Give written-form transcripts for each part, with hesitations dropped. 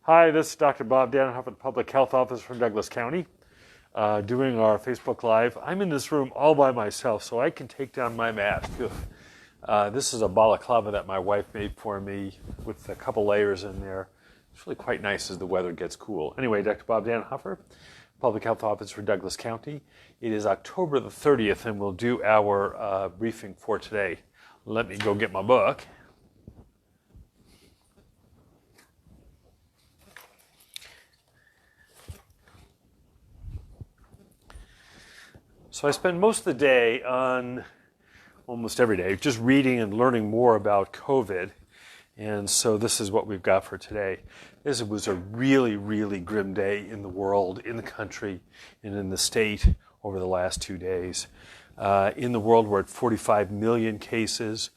Hi, this is Dr. Bob Dannenhoffer, the Public Health Officer from Douglas County, doing our Facebook Live. I'm in this room all by myself, so I can take down my mask. This is a balaclava that my wife made for me with a couple layers in there. It's really quite nice as the weather gets cool. Anyway, Dr. Bob Dannenhoffer, Public Health Officer for Douglas County. It is October the 30th, and we'll do our briefing for today. Let me go get my book. So I spend most of the day almost every day, just reading and learning more about COVID. And so this is what we've got for today. This was a really, really grim day in the world, in the country, and in the state over the last 2 days. In the world, we're at 45 million cases,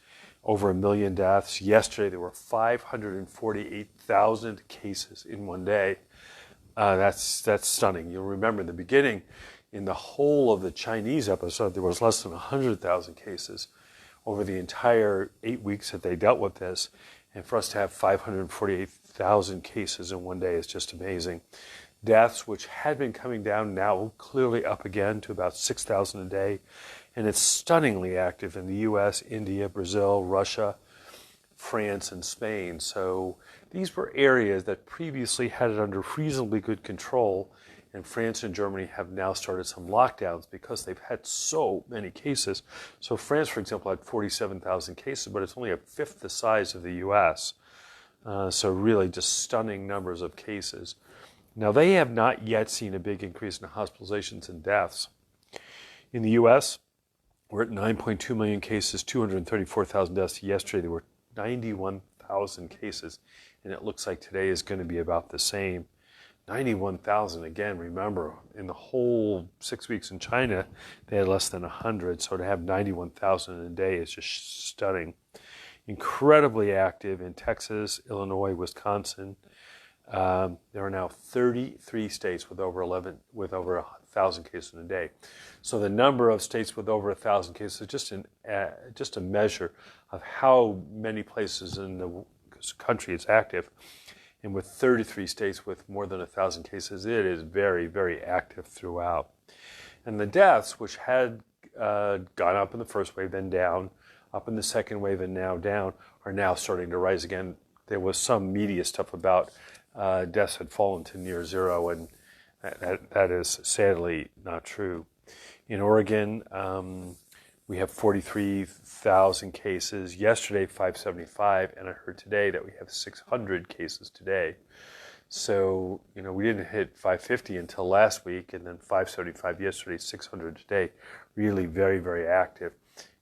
over 1 million deaths. Yesterday, there were 548,000 cases in one day. That's stunning. You'll remember in the beginning, in the whole of the Chinese episode, there was less than 100,000 cases over the entire 8 weeks that they dealt with this. And for us to have 548,000 cases in one day is just amazing. Deaths, which had been coming down, now clearly up again to about 6,000 a day. And it's stunningly active in the US, India, Brazil, Russia, France, and Spain. So these were areas that previously had it under reasonably good control. And France and Germany have now started some lockdowns because they've had so many cases. So France, for example, had 47,000 cases, but it's only a fifth the size of the US. So really just stunning numbers of cases. Now, they have not yet seen a big increase in hospitalizations and deaths. In the US, we're at 9.2 million cases, 234,000 deaths. Yesterday, there were 91,000 cases, and it looks like today is going to be about the same. 91,000, again, remember, in the whole 6 weeks in China, they had less than 100, so to have 91,000 in a day is just stunning. Incredibly active in Texas, Illinois, Wisconsin. There are now 33 states with over 1,000 cases in a day. So the number of states with over 1,000 cases is just a measure of how many places in the country it's active. And with 33 states with more than 1,000 cases, it is very, very active throughout. And the deaths, which had gone up in the first wave, then down, up in the second wave, and now down, are now starting to rise again. There was some media stuff about deaths had fallen to near zero, and that is sadly not true. In Oregon, we have 43,000 cases. Yesterday, 575, and I heard today that we have 600 cases today. So, we didn't hit 550 until last week, and then 575 yesterday, 600 today. Really very, very active.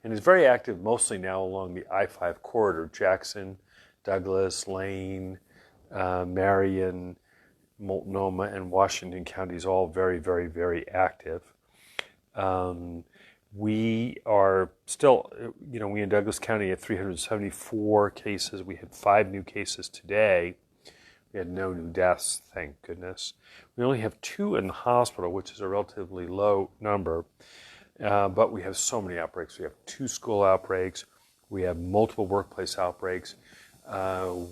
And it's very active mostly now along the I-5 corridor, Jackson, Douglas, Lane, Marion, Multnomah, and Washington counties, all very, very, very active. We are still, we in Douglas County have 374 cases. We had 5 new cases today. We had no new deaths, thank goodness. We only have 2 in the hospital, which is a relatively low number. But we have so many outbreaks. We have 2 school outbreaks. We have multiple workplace outbreaks.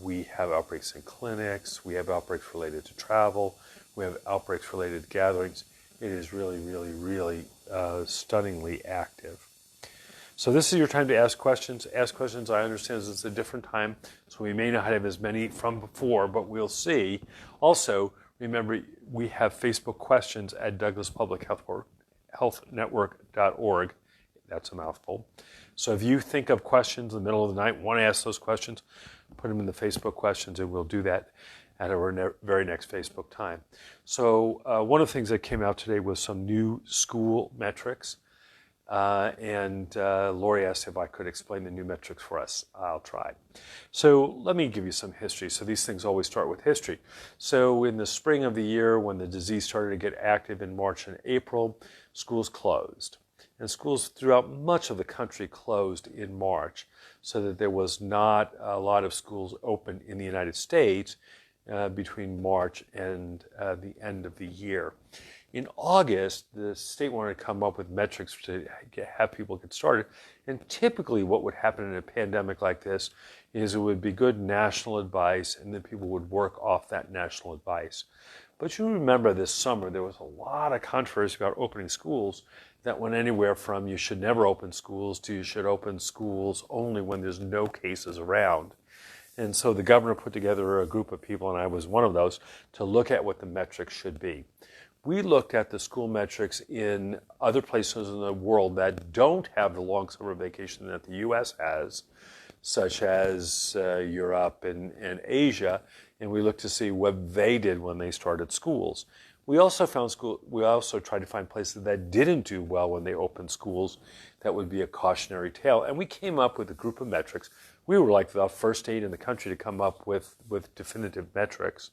We have outbreaks in clinics. We have outbreaks related to travel. We have outbreaks related to gatherings. It is really, really, really stunningly active. So this is your time to ask questions. Ask questions, I understand it's a different time, so we may not have as many from before, but we'll see. Also, remember, we have Facebook questions at douglaspublichealthnetwork.org. That's a mouthful. So if you think of questions in the middle of the night, want to ask those questions, put them in the Facebook questions, and we'll do that at our very next Facebook time. So one of the things that came out today was some new school metrics. And Lori asked if I could explain the new metrics for us. I'll try. So let me give you some history. So these things always start with history. So in the spring of the year, when the disease started to get active in March and April, schools closed. And schools throughout much of the country closed in March, so that there was not a lot of schools open in the United States between March and the end of the year. In August, the state wanted to come up with metrics to have people get started. And typically what would happen in a pandemic like this is it would be good national advice, and then people would work off that national advice. But you remember this summer, there was a lot of controversy about opening schools that went anywhere from you should never open schools to you should open schools only when there's no cases around. And so the governor put together a group of people, and I was one of those, to look at what the metrics should be. We looked at the school metrics in other places in the world that don't have the long summer vacation that the U.S. has, such as Europe and Asia, and we looked to see what they did when they started schools. We also tried to find places that didn't do well when they opened schools that would be a cautionary tale, and we came up with a group of metrics. We were like the first state in the country to come up with definitive metrics.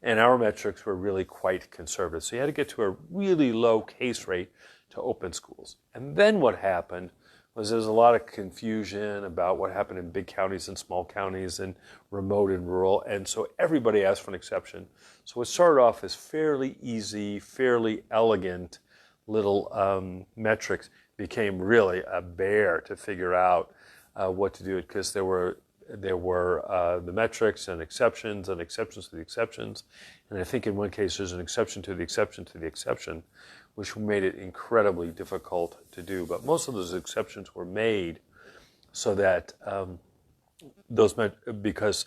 And our metrics were really quite conservative. So you had to get to a really low case rate to open schools. And then what happened was there was a lot of confusion about what happened in big counties and small counties and remote and rural. And so everybody asked for an exception. So it started off as fairly easy, fairly elegant little metrics, became really a bear to figure out what to do, because there were the metrics and exceptions to the exceptions. And I think in one case there's an exception to the exception to the exception, which made it incredibly difficult to do. But most of those exceptions were made so that because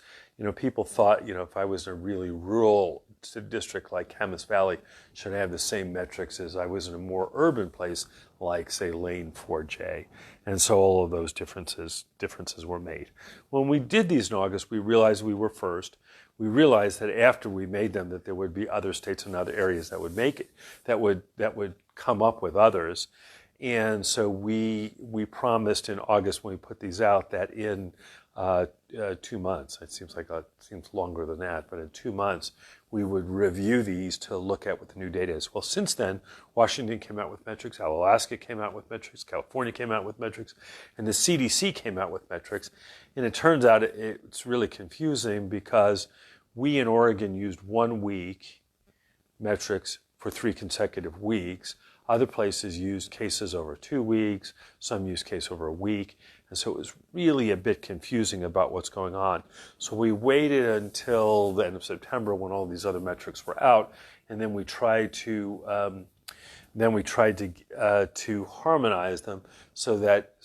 people thought, if I was in a really rural district like Camas Valley, should I have the same metrics as I was in a more urban place like, say, Lane 4J. And so all of those differences were made. When we did these in August, we realized we were first. We realized that after we made them that there would be other states and other areas that would make it, that would come up with others. And so we promised in August when we put these out that in 2 months, it seems longer than that, but in 2 months, we would review these to look at what the new data is. Well, since then, Washington came out with metrics, Alaska came out with metrics, California came out with metrics, and the CDC came out with metrics. And it turns out it's really confusing because we in Oregon used 1 week metrics for 3 consecutive weeks. Other places used cases over 2 weeks. Some used case over a week. And so it was really a bit confusing about what's going on. So we waited until the end of September when all these other metrics were out, and then we tried to harmonize them so that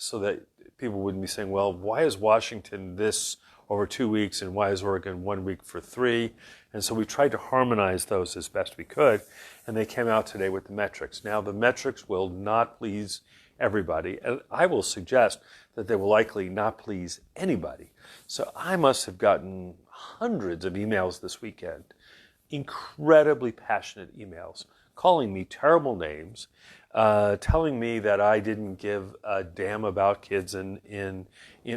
people wouldn't be saying, well, why is Washington this over 2 weeks and why is Oregon 1 week for 3? And so we tried to harmonize those as best we could, and they came out today with the metrics. Now, the metrics will not please everybody, and I will suggest that they will likely not please anybody. So I must have gotten hundreds of emails this weekend, incredibly passionate emails, calling me terrible names, telling me that I didn't give a damn about kids in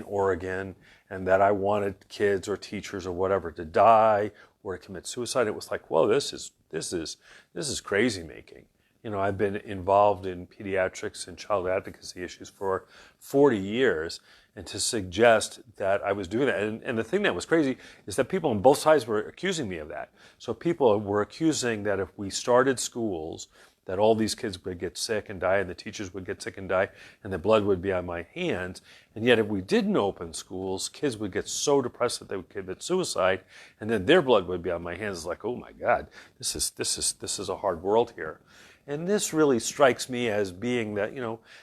Oregon, and that I wanted kids or teachers or whatever to die or to commit suicide. It was like, whoa, this is crazy making. I've been involved in pediatrics and child advocacy issues for 40 years, and to suggest that I was doing that. And the thing that was crazy is that people on both sides were accusing me of that. So people were accusing that if we started schools, that all these kids would get sick and die, and the teachers would get sick and die, and the blood would be on my hands. And yet if we didn't open schools, kids would get so depressed that they would commit suicide, and then their blood would be on my hands. It's like, oh my God, this is a hard world here. And this really strikes me as being that,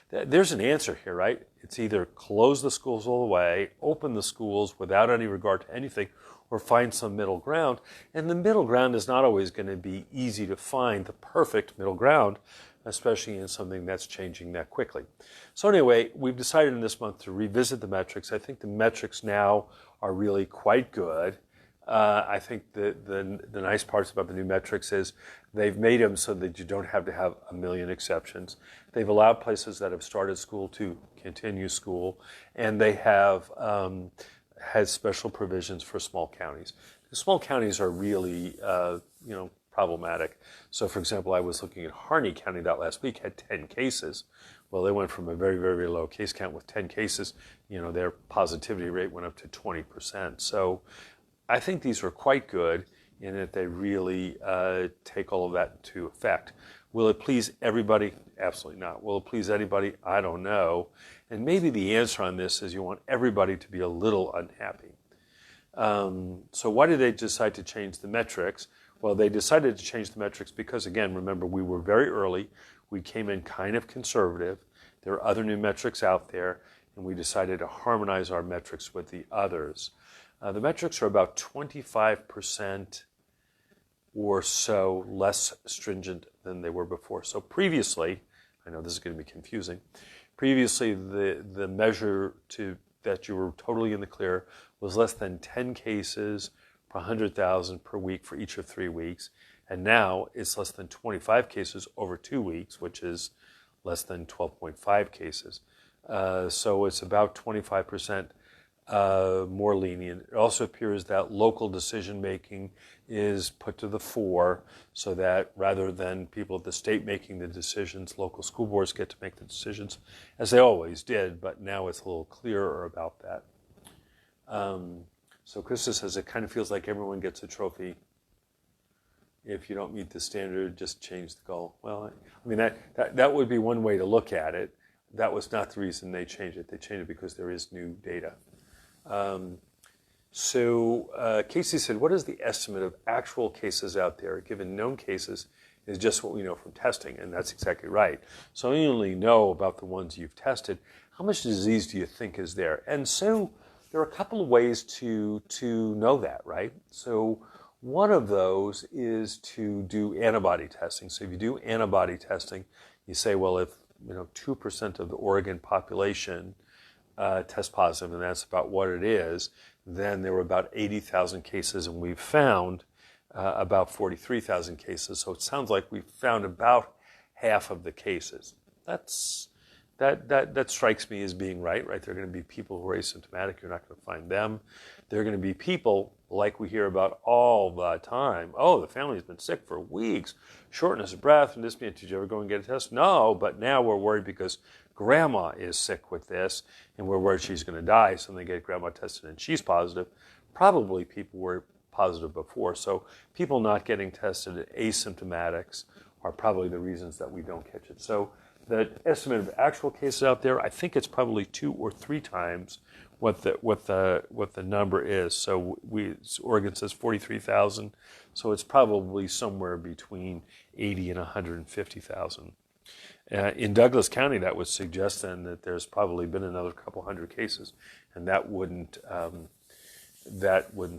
there's an answer here, right? It's either close the schools all the way, open the schools without any regard to anything, or find some middle ground. And the middle ground is not always going to be easy to find, the perfect middle ground, especially in something that's changing that quickly. So anyway, we've decided in this month to revisit the metrics. I think the metrics now are really quite good. I think the nice parts about the new metrics is they've made them so that you don't have to have a million exceptions. They've allowed places that have started school to continue school, and they have had special provisions for small counties. The small counties are really, problematic. So, for example, I was looking at Harney County that last week had 10 cases. Well, they went from a very, very, very low case count with 10 cases. Their positivity rate went up to 20%. So I think these are quite good in that they really take all of that into effect. Will it please everybody? Absolutely not. Will it please anybody? I don't know. And maybe the answer on this is you want everybody to be a little unhappy. So why did they decide to change the metrics? Well, they decided to change the metrics because, again, remember, we were very early. We came in kind of conservative. There are other new metrics out there, and we decided to harmonize our metrics with the others. The metrics are about 25% or so less stringent than they were before. So previously, I know this is going to be confusing, previously the measure that you were totally in the clear was less than 10 cases per 100,000 per week for each of 3 weeks. And now it's less than 25 cases over 2 weeks, which is less than 12.5 cases. So it's about 25% more lenient. It also appears that local decision making is put to the fore, so that rather than people at the state making the decisions, local school boards get to make the decisions, as they always did, but now it's a little clearer about that. So Krista says it kind of feels like everyone gets a trophy. If you don't meet the standard, just change the goal. Well, I mean, that would be one way to look at it. That was not the reason they changed it. They changed it because there is new data. Casey said, what is the estimate of actual cases out there, given known cases is just what we know from testing? And that's exactly right. So you only know about the ones you've tested. How much disease do you think is there? And so there are a couple of ways to know that, right? So one of those is to do antibody testing. So if you do antibody testing, you say, well, if 2% of the Oregon population test positive, and that's about what it is, then there were about 80,000 cases, and we've found about 43,000 cases. So it sounds like we've found about half of the cases. That strikes me as being right? There are going to be people who are asymptomatic. You're not going to find them. There are going to be people like we hear about all the time. Oh, the family's been sick for weeks, shortness of breath, and dyspnea. Did you ever go and get a test? No, but now we're worried because grandma is sick with this, and we're worried she's going to die, so they get grandma tested and she's positive. Probably people were positive before, so people not getting tested, asymptomatics, are probably the reasons that we don't catch it. So the estimate of actual cases out there, I think it's probably 2 or 3 times what the number is. So Oregon says 43,000, so it's probably somewhere between 80 and 150,000. In Douglas County, that would suggest then that there's probably been another couple hundred cases, and that wouldn't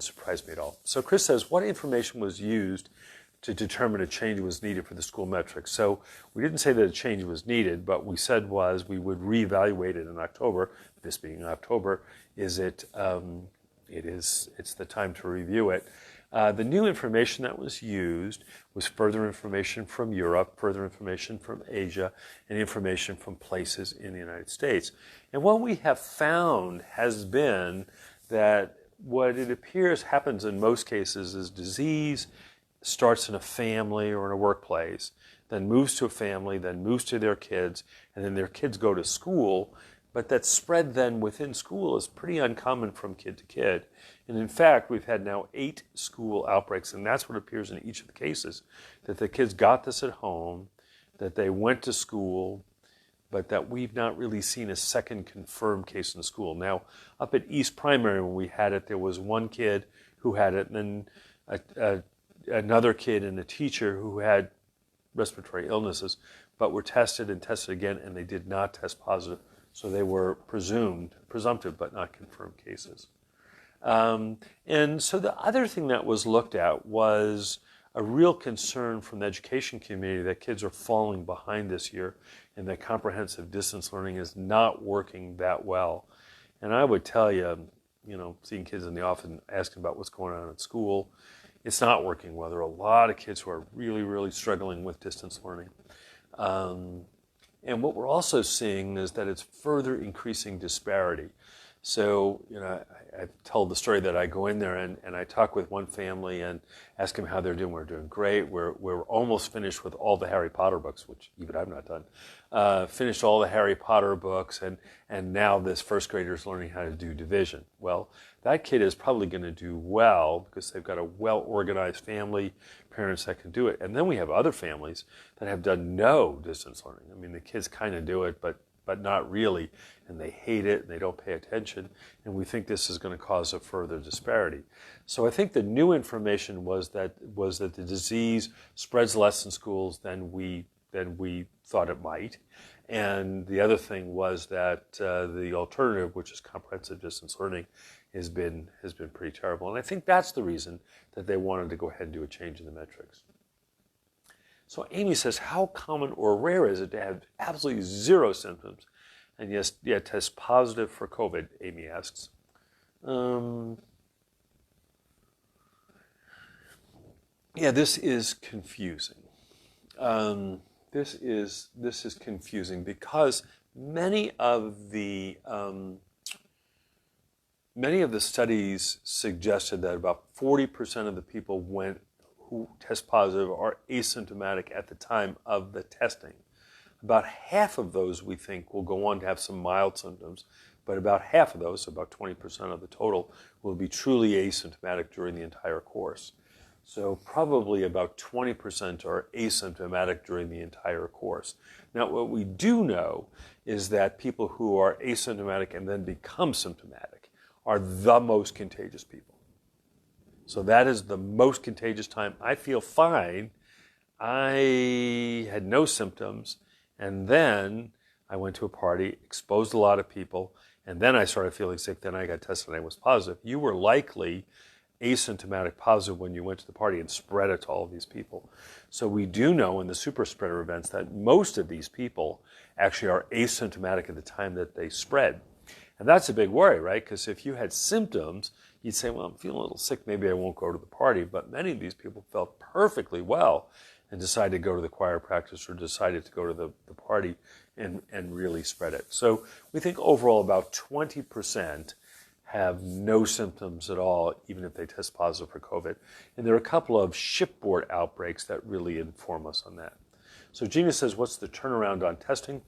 surprise me at all. So Chris says, what information was used to determine a change was needed for the school metrics? So we didn't say that a change was needed, but we said was we would reevaluate it in October. This being October, it's the time to review it. The new information that was used was further information from Europe, further information from Asia, and information from places in the United States. And what we have found has been that what it appears happens in most cases is disease starts in a family or in a workplace, then moves to a family, then moves to their kids, and then their kids go to school. But that spread then within school is pretty uncommon from kid to kid. And in fact, we've had now 8 school outbreaks, and that's what appears in each of the cases, that the kids got this at home, that they went to school, but that we've not really seen a second confirmed case in the school. Now, up at East Primary when we had it, there was one kid who had it, and then another kid and a teacher who had respiratory illnesses, but were tested and tested again, and they did not test positive. So they were presumptive, but not confirmed cases. And so the other thing that was looked at was a real concern from the education community that kids are falling behind this year and that comprehensive distance learning is not working that well. And I would tell you, seeing kids in the office and asking about what's going on at school, it's not working well. There are a lot of kids who are really, really struggling with distance learning. And what we're also seeing is that it's further increasing disparity. So, I've told the story that I go in there and I talk with one family and ask them how they're doing. We're doing great. We're almost finished with all the Harry Potter books, which even I've not done. Finished all the Harry Potter books, and now this first grader is learning how to do division. Well, that kid is probably going to do well because they've got a well-organized family, parents that can do it. And then we have other families that have done no distance learning. I mean, the kids kind of do it, but not really, and they hate it, and they don't pay attention, and we think this is going to cause a further disparity. So I think the new information was that the disease spreads less in schools than we thought it might, and the other thing was that the alternative, which is comprehensive distance learning, has been pretty terrible, and I think that's the reason that they wanted to go ahead and do a change in the metrics. So Amy says, how common or rare is it to have absolutely zero symptoms and yet test positive for COVID, Amy asks. This is confusing. This is confusing because many of the studies suggested that about 40% of the people who test positive are asymptomatic at the time of the testing. About half of those, we think, will go on to have some mild symptoms, but about half of those, so about 20% of the total, will be truly asymptomatic during the entire course. So probably about 20% are asymptomatic during the entire course. Now, what we do know is that people who are asymptomatic and then become symptomatic are the most contagious people. So that is the most contagious time. I feel fine. I had no symptoms, and then I went to a party, exposed a lot of people, and then I started feeling sick. Then I got tested and I was positive. You were likely asymptomatic positive when you went to the party and spread it to all of these people. So we do know in the super spreader events that most of these people actually are asymptomatic at the time that they spread. And that's a big worry, right? Because if you had symptoms, you'd say, well, I'm feeling a little sick, maybe I won't go to the party. But many of these people felt perfectly well and decided to go to the choir practice or decided to go to the party and really spread it. So we think overall about 20% have no symptoms at all, even if they test positive for COVID. And there are a couple of shipboard outbreaks that really inform us on that. So Gina says, what's the turnaround on testing?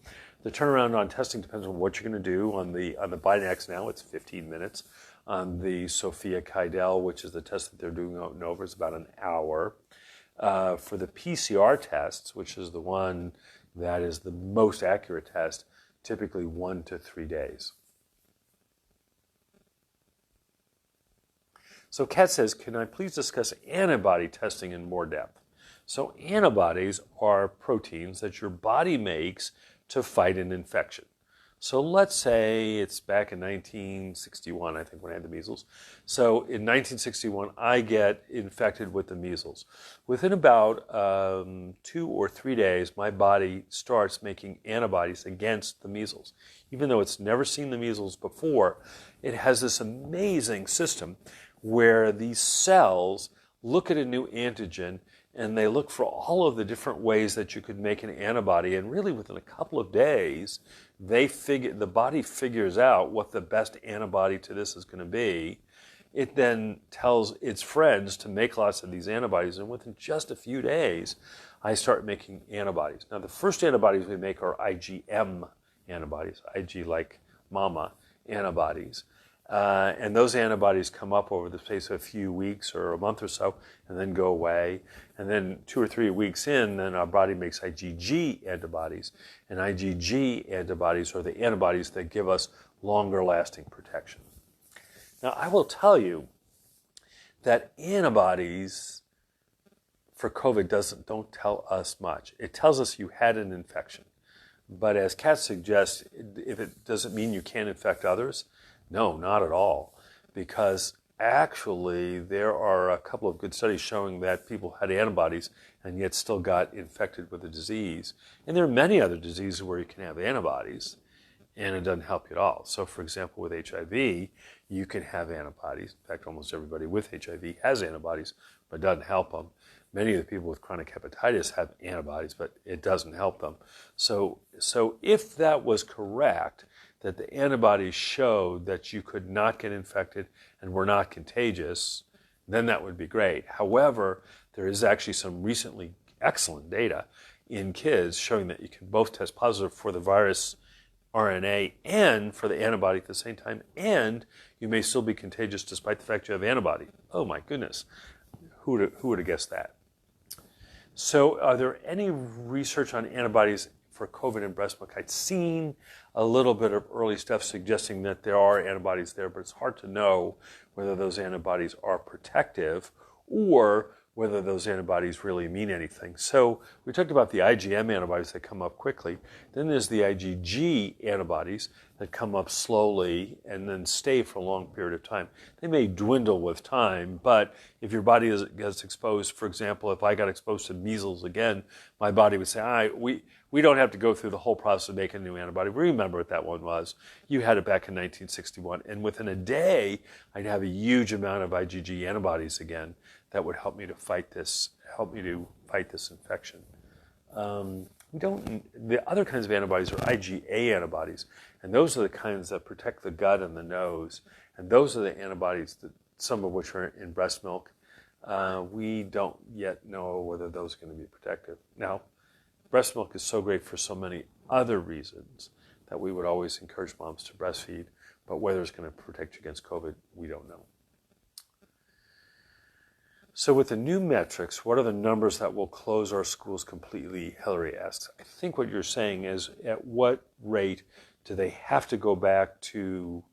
The turnaround on testing depends on what you're going to do. On the Binax now, it's 15 minutes. On the Sophia Kydell, which is the test that they're doing out in over, it's about an hour. For the PCR tests, which is the one that is the most accurate test, typically 1 to 3 days. So Kat says, can I please discuss antibody testing in more depth? So antibodies are proteins that your body makes to fight an infection. So let's say it's back in 1961, I think, when I had the measles. So in 1961, I get infected with the measles. Within about 2 or 3 days, my body starts making antibodies against the measles. Even though it's never seen the measles before, it has this amazing system where these cells look at a new antigen and they look for all of the different ways that you could make an antibody, and really within a couple of days, the body figures out what the best antibody to this is going to be. It then tells its friends to make lots of these antibodies, and within just a few days, I start making antibodies. Now, the first antibodies we make are IgM antibodies, IG like mama antibodies. And those antibodies come up over the space of a few weeks or a month or so and then go away. And then 2 or 3 weeks in, then our body makes IgG antibodies. And IgG antibodies are the antibodies that give us longer lasting protection. Now, I will tell you that antibodies for COVID don't tell us much. It tells us you had an infection. But as Kat suggests, if it doesn't mean you can't infect others, no, not at all, because actually there are a couple of good studies showing that people had antibodies and yet still got infected with the disease. And there are many other diseases where you can have antibodies and it doesn't help you at all. So for example, with HIV, you can have antibodies. In fact, almost everybody with HIV has antibodies, but it doesn't help them. Many of the people with chronic hepatitis have antibodies, but it doesn't help them. So if that was correct, that the antibodies showed that you could not get infected and were not contagious, then that would be great. However, there is actually some recently excellent data in kids showing that you can both test positive for the virus RNA and for the antibody at the same time, and you may still be contagious despite the fact you have antibody. Oh my goodness, who would have guessed that? So are there any research on antibodies for COVID and breast milk? I'd seen a little bit of early stuff suggesting that there are antibodies there, but it's hard to know whether those antibodies are protective or whether those antibodies really mean anything. So we talked about the IgM antibodies that come up quickly. Then there's the IgG antibodies that come up slowly and then stay for a long period of time. They may dwindle with time, but if your body gets exposed, for example, if I got exposed to measles again, my body would say, all right, we don't have to go through the whole process of making a new antibody. Remember what that one was. You had it back in 1961, and within a day, I'd have a huge amount of IgG antibodies again that would help me to fight this infection. The other kinds of antibodies are IgA antibodies, and those are the kinds that protect the gut and the nose, and those are the antibodies that some of which are in breast milk. We don't yet know whether those are going to be protective. Now, breast milk is so great for so many other reasons that we would always encourage moms to breastfeed, but whether it's going to protect you against COVID, we don't know. So with the new metrics, what are the numbers that will close our schools completely? Hillary asks. I think what you're saying is, at what rate do they have to go back to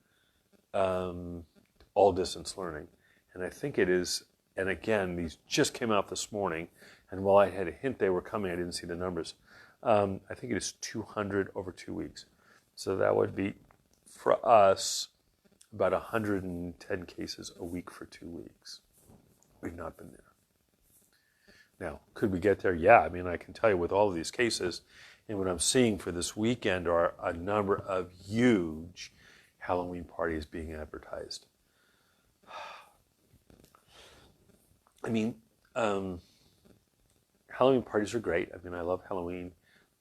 all distance learning? And I think it is, and again, these just came out this morning, and while I had a hint they were coming, I didn't see the numbers. I think it is 200 over 2 weeks. So that would be, for us, about 110 cases a week for 2 weeks. We've not been there. Now, could we get there? Yeah, I mean, I can tell you with all of these cases, and what I'm seeing for this weekend are a number of huge Halloween parties being advertised. I mean, Halloween parties are great. I mean, I love Halloween,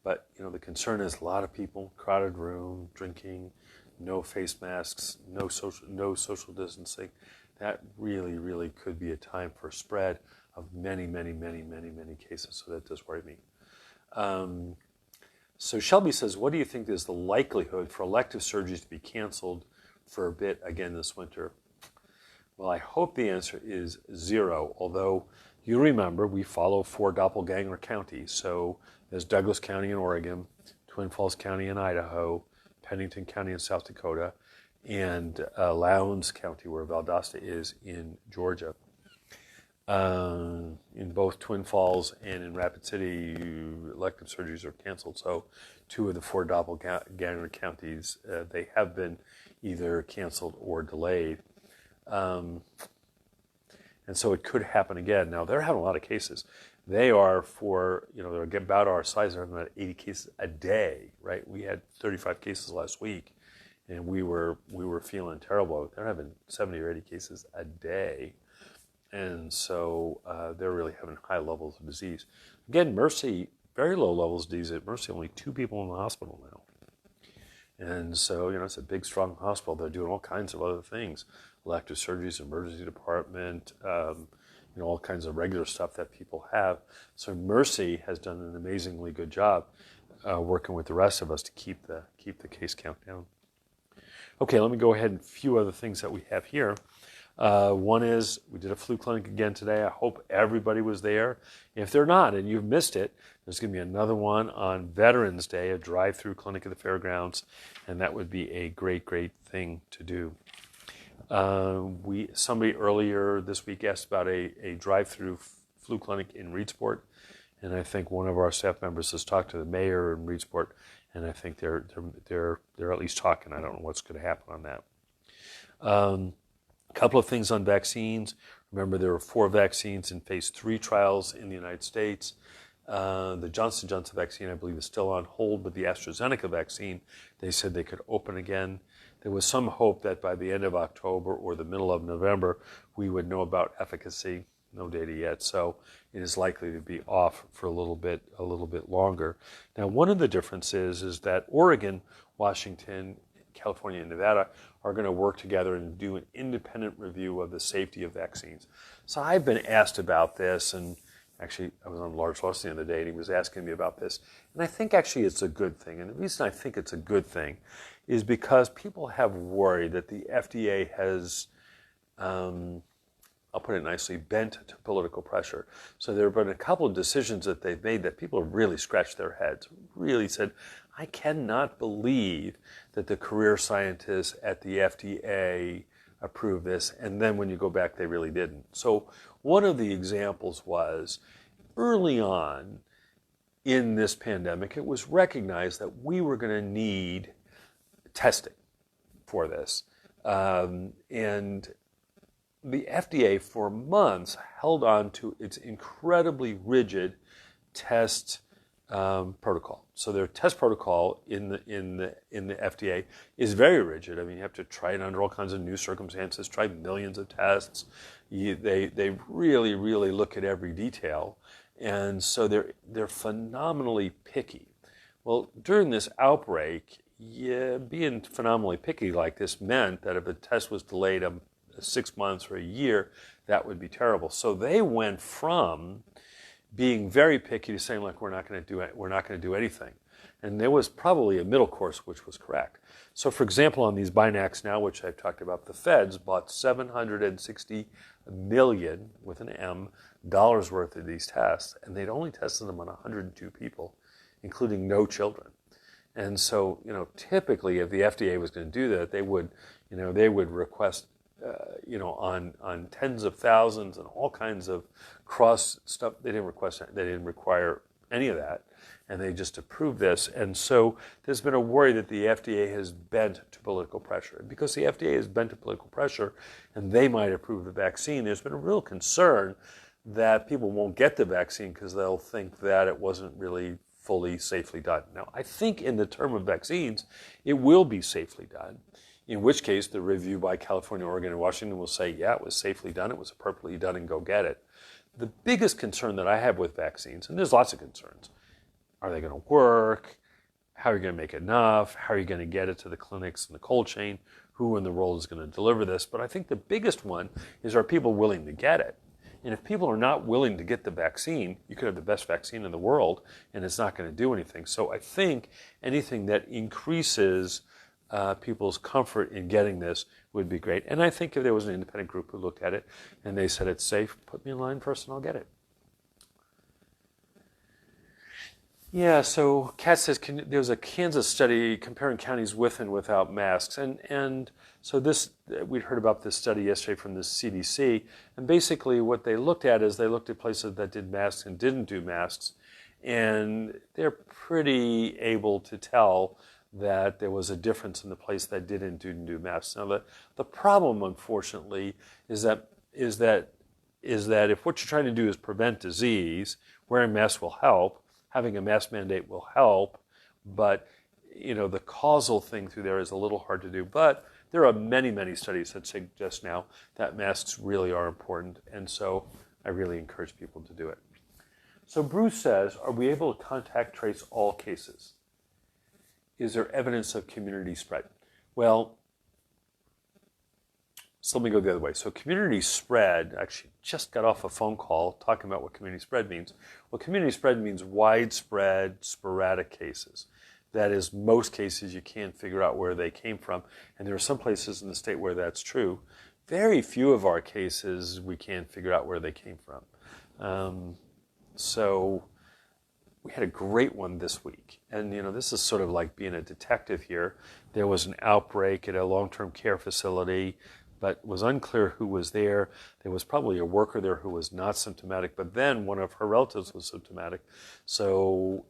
but the concern is a lot of people, crowded room, drinking, no face masks, no social distancing. That really, really could be a time for spread of many, many, many, many, many cases. So that does worry me. So Shelby says, what do you think is the likelihood for elective surgeries to be canceled for a bit again this winter? Well, I hope the answer is 0, although you remember we follow 4 doppelganger counties. So there's Douglas County in Oregon, Twin Falls County in Idaho, Pennington County in South Dakota, and Lowndes County, where Valdosta is, in Georgia. In both Twin Falls and in Rapid City, elective surgeries are canceled. So 2 of the 4 doppelganger counties, they have been either canceled or delayed. And so it could happen again. Now, they're having a lot of cases. They are they're about our size. They're having about 80 cases a day, right? We had 35 cases last week, and we were feeling terrible. They're having 70 or 80 cases a day. And so they're really having high levels of disease. Again, Mercy, very low levels of disease. At Mercy, only 2 people in the hospital now. And so, it's a big, strong hospital. They're doing all kinds of other things. Elective surgeries, emergency department, all kinds of regular stuff that people have. So Mercy has done an amazingly good job working with the rest of us to keep the case count down. Okay, let me go ahead and a few other things that we have here. One is we did a flu clinic again today. I hope everybody was there. If they're not and you've missed it, there's going to be another one on Veterans Day, a drive-through clinic at the fairgrounds, and that would be a great, great thing to do. Somebody earlier this week asked about a drive-through flu clinic in Reedsport, and I think one of our staff members has talked to the mayor in Reedsport, and I think they're at least talking. I don't know what's going to happen on that. A couple of things on vaccines. Remember, there were 4 vaccines in phase 3 trials in the United States. The Johnson & Johnson vaccine, I believe, is still on hold, but the AstraZeneca vaccine, they said they could open again. There was some hope that by the end of October or the middle of November, we would know about efficacy. No data yet, so it is likely to be off for a little bit longer. Now, one of the differences is that Oregon, Washington, California and Nevada are going to work together and do an independent review of the safety of vaccines. So I've been asked about this, and actually I was on Lars Larson the other day and he was asking me about this. And I think actually it's a good thing. And the reason I think it's a good thing is because people have worried that the FDA has, I'll put it nicely, bent to political pressure. So there have been a couple of decisions that they've made that people have really scratched their heads, really said, I cannot believe that the career scientists at the FDA approved this, and then when you go back, they really didn't. So one of the examples was early on in this pandemic, it was recognized that we were going to need testing for this. And the FDA for months held on to its incredibly rigid test protocol. So their test protocol in the FDA is very rigid. I mean, you have to try it under all kinds of new circumstances, try millions of tests. They really, really look at every detail. And so they're phenomenally picky. Well, during this outbreak, being phenomenally picky like this meant that if a test was delayed 6 months or a year, that would be terrible. So they went from being very picky to saying, like, we're not going to do anything. And there was probably a middle course which was correct. So for example, on these Binax now, which I've talked about, the feds bought $760 million with an M dollars worth of these tests, and they'd only tested them on 102 people, including no children. And so, typically if the FDA was going to do that, they would request on tens of thousands and all kinds of cross stuff. They didn't require any of that, and they just approved this. And so there's been a worry that the FDA has bent to political pressure. And because the FDA has bent to political pressure and they might approve the vaccine, there's been a real concern that people won't get the vaccine because they'll think that it wasn't really fully safely done. Now, I think in the term of vaccines, it will be safely done, in which case the review by California, Oregon, and Washington will say, yeah, it was safely done, it was appropriately done, and go get it. The biggest concern that I have with vaccines, and there's lots of concerns, are they going to work? How are you going to make enough? How are you going to get it to the clinics and the cold chain? Who in the world is going to deliver this? But I think the biggest one is, are people willing to get it? And if people are not willing to get the vaccine, you could have the best vaccine in the world, and it's not going to do anything. So I think anything that increases people's comfort in getting this would be great. And I think if there was an independent group who looked at it and they said it's safe, put me in line first and I'll get it. Yeah, so Kat says there was a Kansas study comparing counties with and without masks. And so we'd heard about this study yesterday from the CDC. And basically what they looked at is they looked at places that did masks and didn't do masks. And they're pretty able to tell that there was a difference in the place that didn't do masks. Now, the problem, unfortunately, is that if what you're trying to do is prevent disease, wearing masks will help. Having a mask mandate will help, but the causal thing through there is a little hard to do. But there are many, many studies that suggest now that masks really are important, and so I really encourage people to do it. So Bruce says, are we able to contact trace all cases? Is there evidence of community spread? Well, so let me go the other way. So community spread, actually just got off a phone call talking about what community spread means. Well, community spread means widespread, sporadic cases. That is, most cases you can't figure out where they came from. And there are some places in the state where that's true. Very few of our cases we can't figure out where they came from. So we had a great one this week. And, this is sort of like being a detective here. There was an outbreak at a long-term care facility, but was unclear who was there. There was probably a worker there who was not symptomatic, but then one of her relatives was symptomatic. So,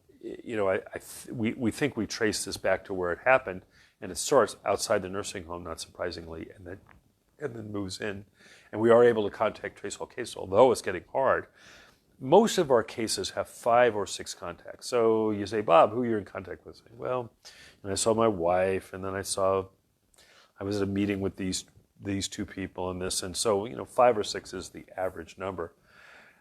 we think we traced this back to where it happened, and it starts outside the nursing home, not surprisingly, and then moves in. And we are able to contact trace all cases, although it's getting hard. Most of our cases have 5 or 6 contacts. So you say, Bob, who are you in contact with? I say, well, and I saw my wife, and then I was at a meeting with these 2 people and this, and so 5 or 6 is the average number.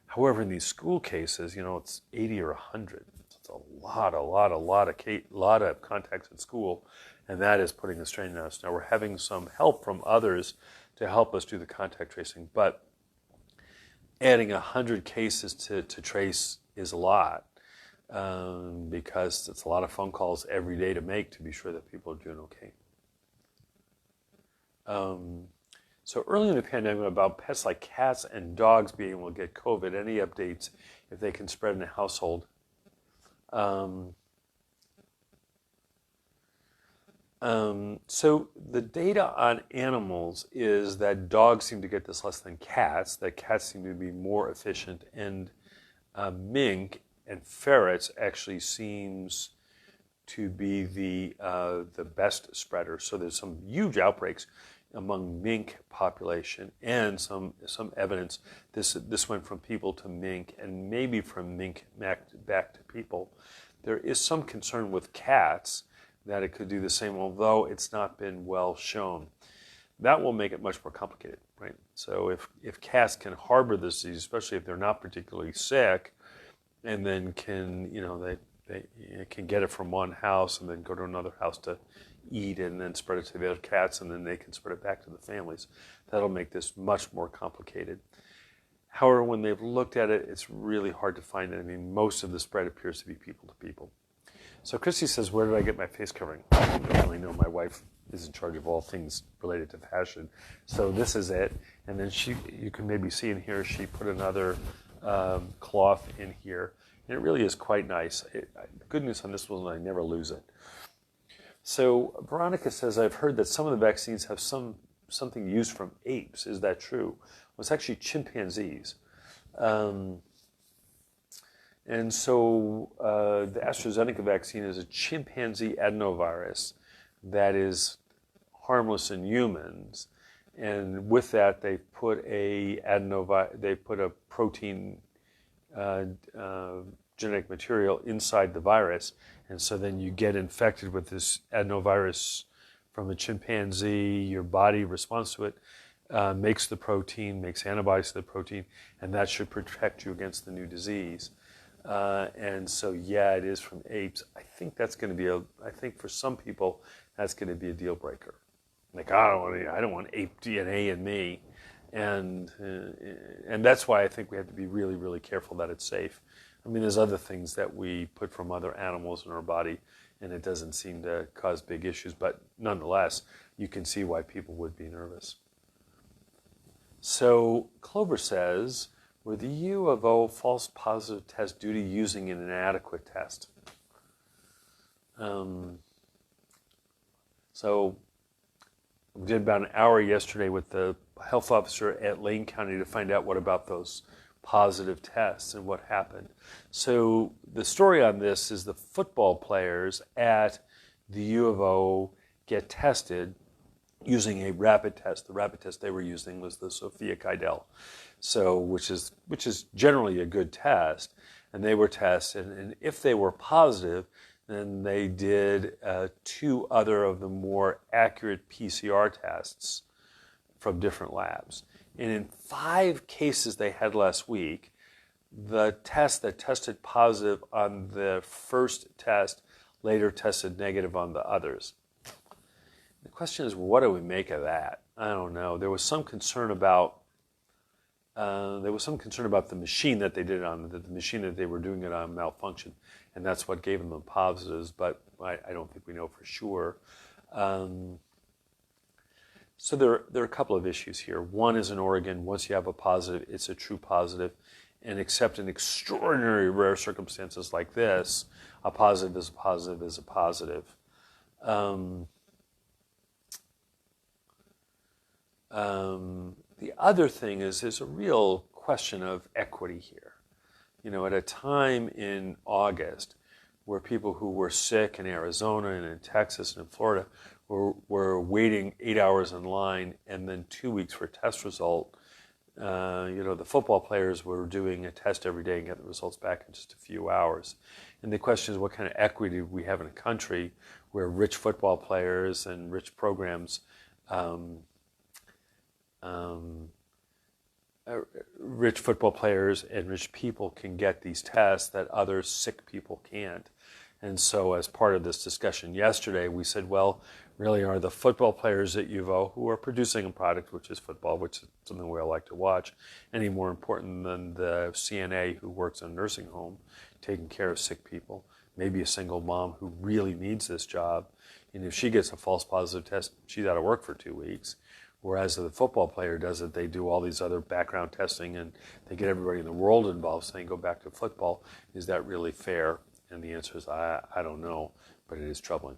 However, in these school cases, it's 80 or 100. It's That's a lot of contacts at school, and that is putting a strain on us. Now we're having some help from others to help us do the contact tracing, but adding 100 cases to trace is a lot, because it's a lot of phone calls every day to make to be sure that people are doing okay. So early in the pandemic, about pets like cats and dogs being able to get COVID, any updates if they can spread in a household? So the data on animals is that dogs seem to get this less than cats, that cats seem to be more efficient, and mink and ferrets actually seems to be the best spreader. So there's some huge outbreaks among mink population, and some evidence this went from people to mink, and maybe from mink back to people. There is some concern with cats that it could do the same, although it's not been well shown. That will make it much more complicated, right? So if cats can harbor this disease, especially if they're not particularly sick, and then can, they can get it from one house and then go to another house to eat and then spread it to the other cats, and then they can spread it back to the families. That'll make this much more complicated. However, when they've looked at it, it's really hard to find it. I mean, most of the spread appears to be people to people. So Christy says, where did I get my face covering? I don't really know. My wife is in charge of all things related to fashion. So this is it. And then you can maybe see in here, she put another cloth in here. And it really is quite nice. The good news on this one, I never lose it. So Veronica says, I've heard that some of the vaccines have something used from apes. Is that true? Well, it's actually chimpanzees. And so the AstraZeneca vaccine is a chimpanzee adenovirus that is harmless in humans. And with that, they put a protein genetic material inside the virus, and so then you get infected with this adenovirus from a chimpanzee. Your body responds to it, makes the protein, makes antibodies to the protein, and that should protect you against the new disease. And so, yeah, it is from apes. I think that's going to be I think for some people, that's going to be a deal breaker. Like, I don't want ape DNA in me. And that's why I think we have to be really, really careful that it's safe. I mean, there's other things that we put from other animals in our body, and it doesn't seem to cause big issues. But nonetheless, you can see why people would be nervous. So Clover says, were the U of O false positive test due to using an inadequate test? So we did about an hour yesterday with the health officer at Lane County to find out what about those positive tests and what happened. So the story on this is the football players at the U of O get tested using a rapid test. The rapid test they were using was the Sophia Kydell, so which is generally a good test, and they were tested, and if they were positive, then they did 2 other of the more accurate PCR tests from different labs. And in 5 cases they had last week, the test that tested positive on the first test later tested negative on the others. The question is, what do we make of that? I don't know. There was some concern about the machine that they did it on, the machine that they were doing it on malfunctioned, and that's what gave them the positives, but I don't think we know for sure. So there are a couple of issues here. One is in Oregon, once you have a positive, it's a true positive, and except in extraordinary rare circumstances like this, a positive is a positive is a positive. The other thing is there's a real question of equity here. You know, at a time in August where people who were sick in Arizona and in Texas and in Florida were waiting 8 hours in line and then 2 weeks for a test result, the football players were doing a test every day and get the results back in just a few hours. And the question is, what kind of equity do we have in a country where rich football players and rich programs rich football players and rich people can get these tests that other sick people can't. And so as part of this discussion yesterday, we said, well, really are the football players at UVO who are producing a product, which is football, which is something we all like to watch, any more important than the CNA who works in a nursing home taking care of sick people, maybe a single mom who really needs this job. And if she gets a false positive test, she's out of work for 2 weeks. Whereas if the football player does it, they do all these other background testing and they get everybody in the world involved saying, go back to football. Is that really fair? And the answer is, I don't know, but it is troubling.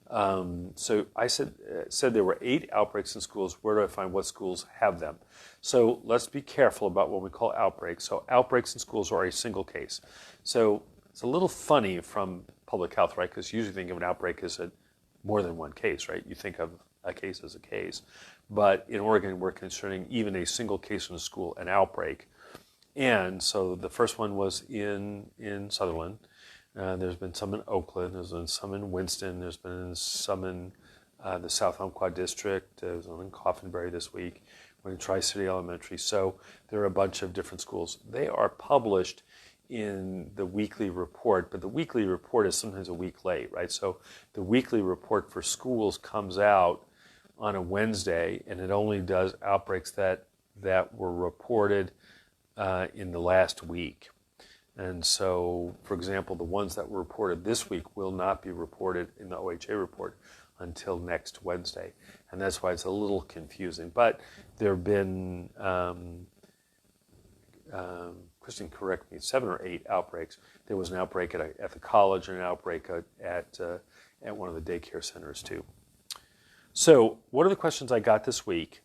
So I said there were 8 outbreaks in schools. Where do I find what schools have them? So let's be careful about what we call outbreaks. So outbreaks in schools are a single case. So it's a little funny from public health, right? Because you usually think of an outbreak as more than one case, right? You think of a case as a case. But in Oregon, we're considering even a single case in a school an outbreak. And so the first one was in Sutherland. There's been some in Oakland. There's been some in Winston. There's been some in the South Umpqua District. There's one in Coffinbury this week. We're in Tri-City Elementary. So there are a bunch of different schools. They are published in the weekly report, but the weekly report is sometimes a week late, right? So the weekly report for schools comes out on a Wednesday, and it only does outbreaks that were reported in the last week. And so, for example, the ones that were reported this week will not be reported in the OHA report until next Wednesday. And that's why it's a little confusing. But there have been, Kristen, correct me, 7 or 8 outbreaks. There was an outbreak at the college and an outbreak at one of the daycare centers too. So what are the questions I got this week?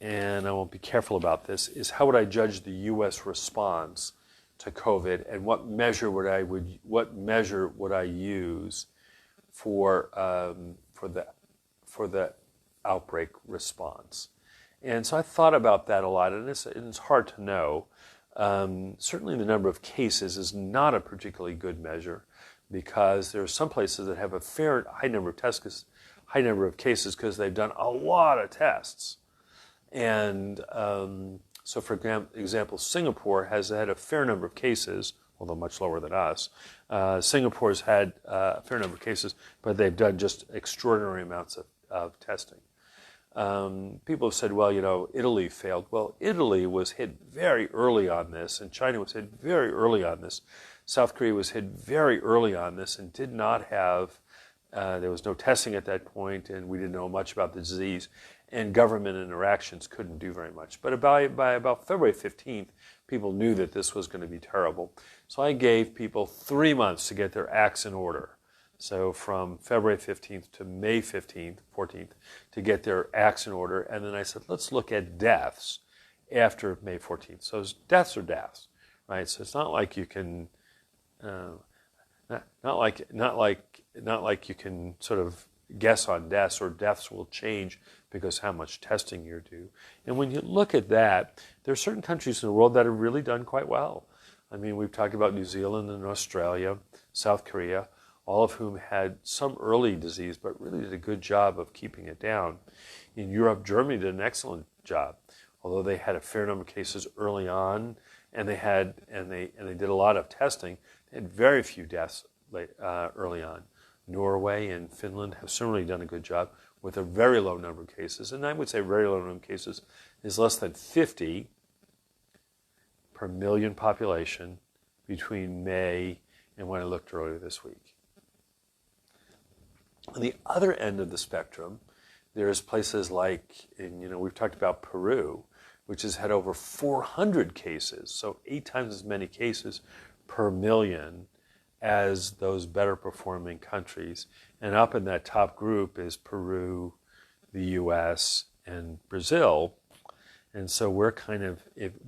And I will be careful about this, is how would I judge the U.S. response to COVID, and what measure would I use for the outbreak response? And so I thought about that a lot, and it's hard to know. Certainly the number of cases is not a particularly good measure, because there are some places that have a high number of cases because they've done a lot of tests. And so for example, Singapore has had a fair number of cases, although much lower than us. Singapore's had a fair number of cases, but they've done just extraordinary amounts of testing. People have said, well, Italy failed. Well, Italy was hit very early on this, and China was hit very early on this. South Korea was hit very early on this and did not have, there was no testing at that point, and we didn't know much about the disease, and government interactions couldn't do very much. But by about February 15th, people knew that this was going to be terrible. So I gave people 3 months to get their acts in order. So from February 15th to May 14th, to get their acts in order. And then I said, let's look at deaths after May 14th. So deaths are deaths, right? So it's not like you can, not like you can sort of guess on deaths, or deaths will change because how much testing you do. And when you look at that, there are certain countries in the world that have really done quite well. I mean, we've talked about New Zealand and Australia, South Korea, all of whom had some early disease, but really did a good job of keeping it down. In Europe, Germany did an excellent job, although they had a fair number of cases early on, and they did a lot of testing. They had very few deaths early on. Norway and Finland have certainly done a good job with a very low number of cases, and I would say very low number of cases is less than 50 per million population between May and when I looked earlier this week. On the other end of the spectrum, there's places like, we've talked about Peru, which has had over 400 cases, so 8 times as many cases per million as those better performing countries. And up in that top group is Peru, the US, and Brazil. And so we're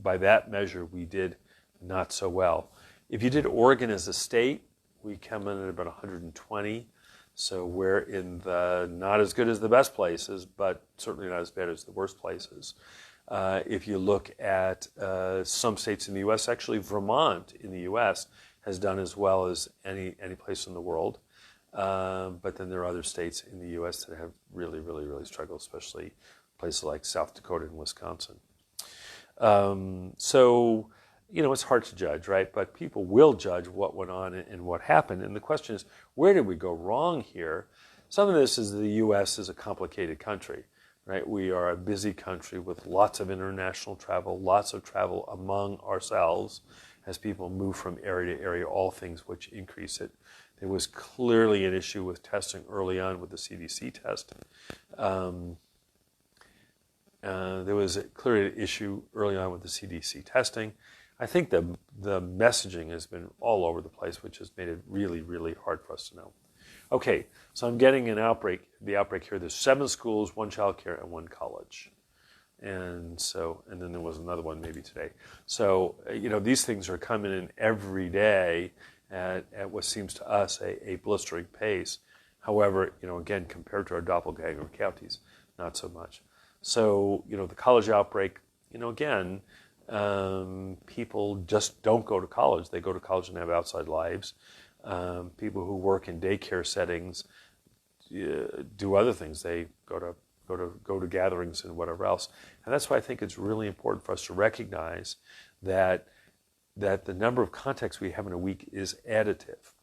by that measure, we did not so well. If you did Oregon as a state, we come in at about 120. So we're in the not as good as the best places, but certainly not as bad as the worst places. If you look at some states in the U.S., actually Vermont in the U.S. has done as well as any place in the world. But then there are other states in the U.S. that have really, really, really struggled, especially places like South Dakota and Wisconsin. So, it's hard to judge, right? But people will judge what went on and what happened. And the question is, where did we go wrong here? Some of this is the U.S. is a complicated country, right? We are a busy country with lots of international travel, lots of travel among ourselves as people move from area to area, all things which increase it. There was clearly an issue with testing early on with the CDC test. There was clearly an issue early on with the CDC testing. I think the messaging has been all over the place, which has made it really, really hard for us to know. Okay, so I'm getting the outbreak here. There's 7 schools, 1 childcare, and 1 college. And then there was another one maybe today. So, these things are coming in every day at what seems to us a blistering pace. However, again, compared to our doppelganger counties, not so much. So, the college outbreak, again, people just don't go to college. They go to college and have outside lives. People who work in daycare settings do other things. They go to gatherings and whatever else. And that's why I think it's really important for us to recognize that the number of contacts we have in a week is additive.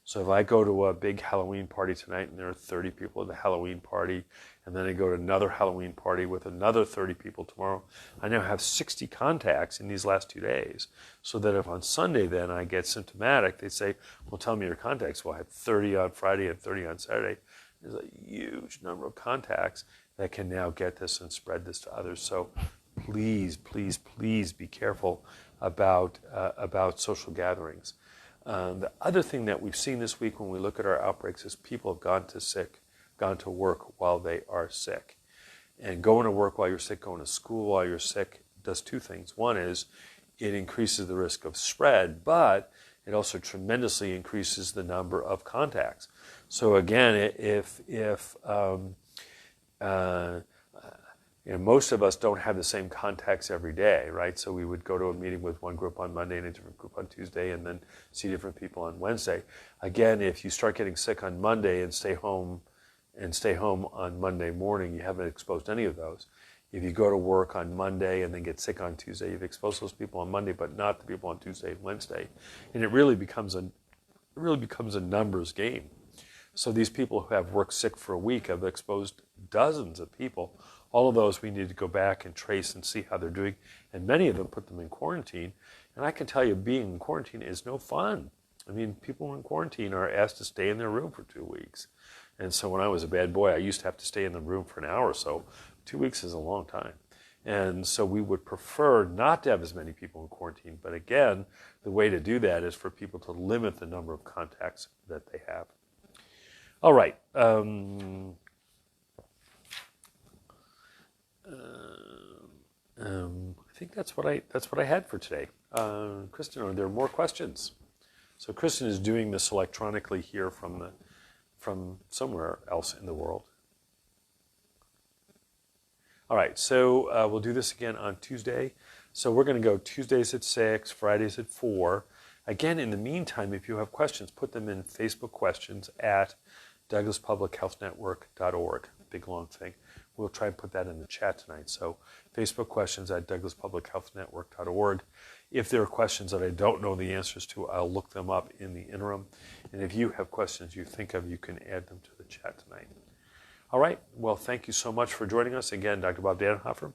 So if I go to a big Halloween party tonight and there are 30 people at the Halloween party, and then I go to another Halloween party with another 30 people tomorrow, I now have 60 contacts in these last 2 days. So that if on Sunday then I get symptomatic, they say, well, tell me your contacts. Well, I had 30 on Friday and 30 on Saturday. There's a huge number of contacts that can now get this and spread this to others. So please, please, please be careful about social gatherings. The other thing that we've seen this week when we look at our outbreaks is people have gone to work while they are sick. And going to work while you're sick, going to school while you're sick does 2 things. One is it increases the risk of spread, but it also tremendously increases the number of contacts. So again, if most of us don't have the same contacts every day, right? So we would go to a meeting with one group on Monday and a different group on Tuesday and then see different people on Wednesday. Again, if you start getting sick on Monday and stay home on Monday morning, you haven't exposed any of those. If you go to work on Monday and then get sick on Tuesday, you've exposed those people on Monday, but not the people on Tuesday and Wednesday. And it really becomes a numbers game. So these people who have worked sick for a week have exposed dozens of people. All of those we need to go back and trace and see how they're doing. And many of them put them in quarantine. And I can tell you, being in quarantine is no fun. I mean, people in quarantine are asked to stay in their room for 2 weeks. And so when I was a bad boy, I used to have to stay in the room for an hour or so. 2 weeks is a long time. And so we would prefer not to have as many people in quarantine. But again, the way to do that is for people to limit the number of contacts that they have. All right. I think that's what I had for today. Kristen, are there more questions? So Kristen is doing this electronically here from somewhere else in the world. All right, so we'll do this again on Tuesday. So we're going to go Tuesdays at 6, Fridays at 4. Again, in the meantime, if you have questions, put them in Facebook questions at douglaspublichealthnetwork.org. Big long thing. We'll try and put that in the chat tonight. So Facebook questions at douglaspublichealthnetwork.org. If there are questions that I don't know the answers to, I'll look them up in the interim. And if you have questions you think of, you can add them to the chat tonight. All right. Well, thank you so much for joining us. Again, Dr. Bob Dannenhoffer,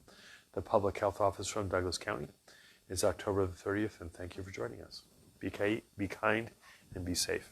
the Public Health Officer from Douglas County. It's October the 30th, and thank you for joining us. Be kind and be safe.